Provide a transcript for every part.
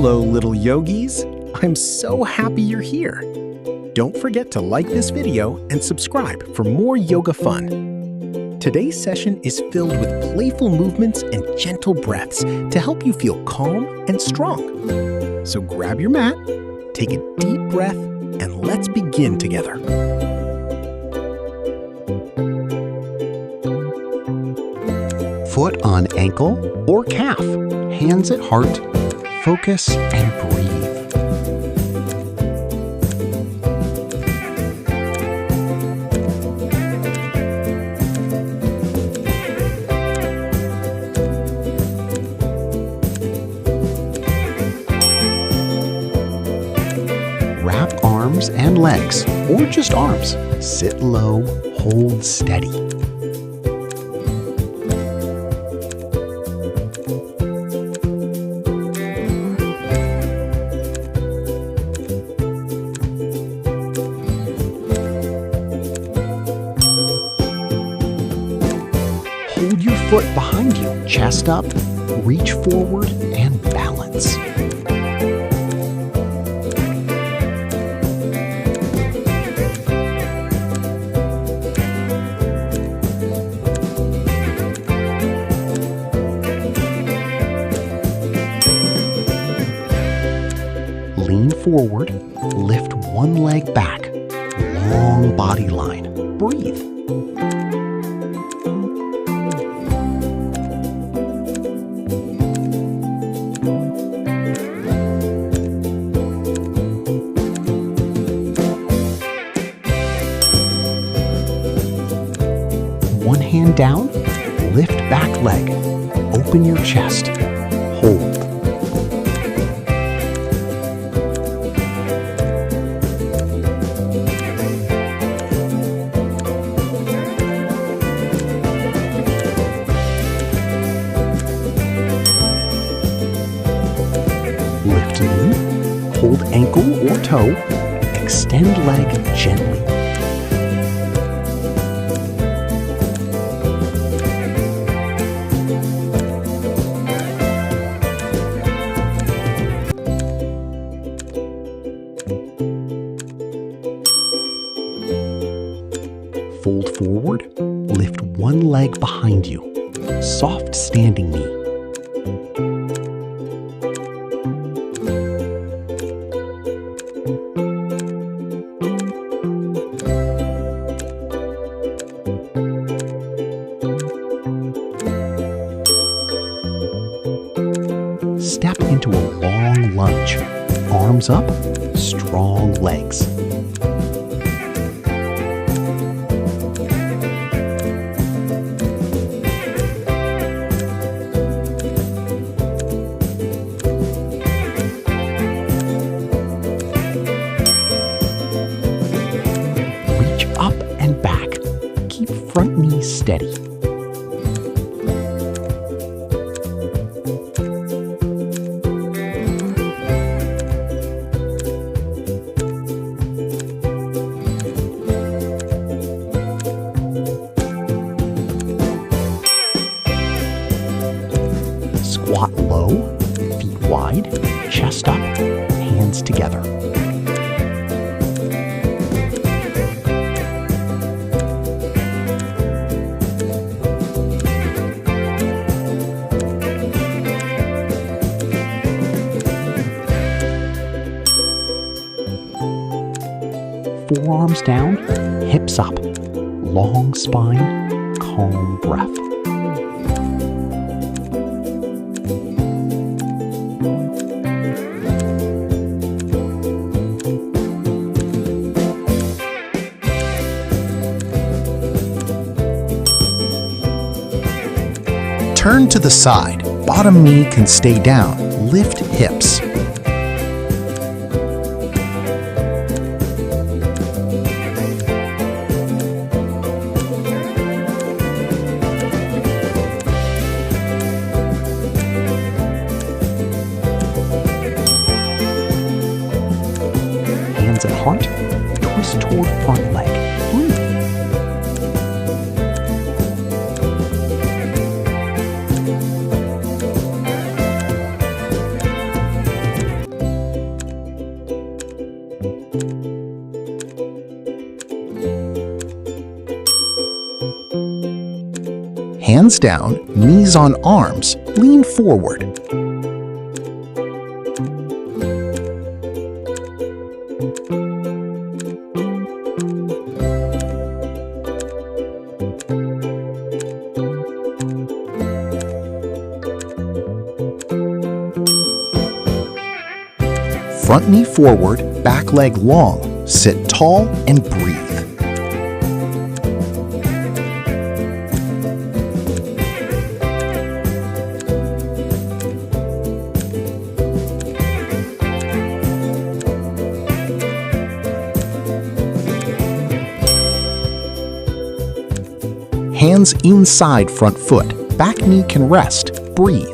Hello, little yogis. I'm so happy you're here. Don't forget to like this video and subscribe for more yoga fun. Today's session is filled with playful movements and gentle breaths to help you feel calm and strong. So grab your mat, take a deep breath, and let's begin together. Foot on ankle or calf, hands at heart, focus and breathe. Wrap arms and legs, or just arms. Sit low, hold steady. Hold your foot behind you, chest up, reach forward, and balance. Lean forward, lift one leg back, long body line. Breathe. One hand down, lift back leg, open your chest, hold. Lift knee, hold ankle or toe, extend leg gently. Fold forward, lift one leg behind you, soft standing knee. Step into a long lunge, arms up, strong legs. Reach up and back. Keep front knee steady. Squat low, feet wide, chest up, hands together. Forearms down, hips up, long spine, calm breath. Turn to the side. Bottom knee can stay down. Lift hips. Hands at heart. Twist toward front leg. Breathe. Hands down, knees on arms, lean forward. Front knee forward, back leg long. Sit tall and breathe. Hands inside front foot. Back knee can rest. Breathe.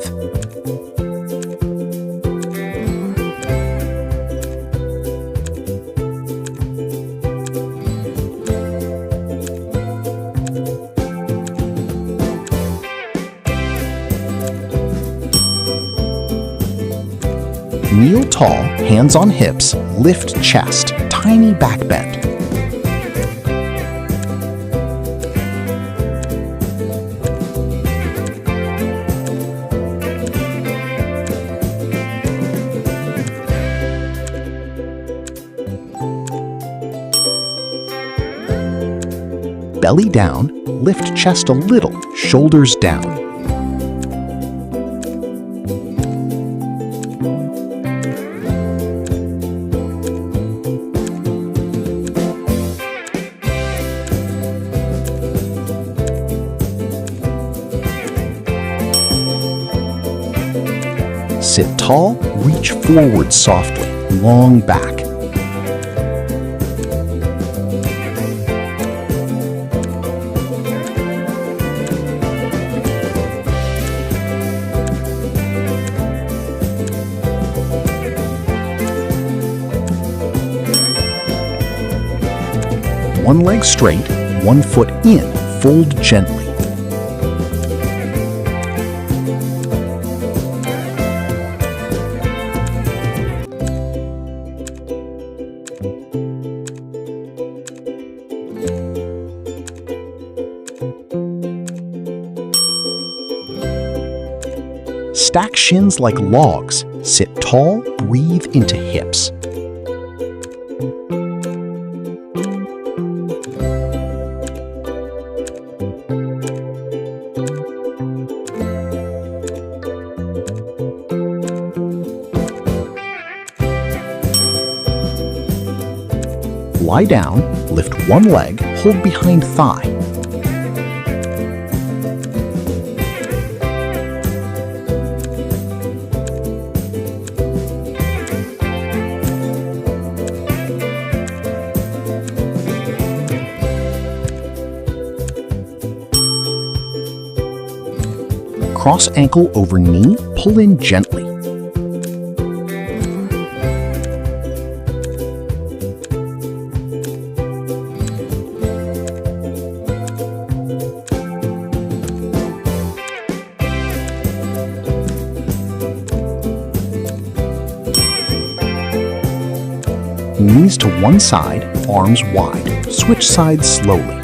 Kneel tall, hands on hips, lift chest, tiny back bend. Belly down, lift chest a little, shoulders down. Sit tall, reach forward softly, long back. One leg straight, one foot in, fold gently. Stack shins like logs. Sit tall, breathe into hips. Lie down, lift one leg, hold behind thigh. Cross ankle over knee, pull in gently. Knees to one side, arms wide. Switch sides slowly.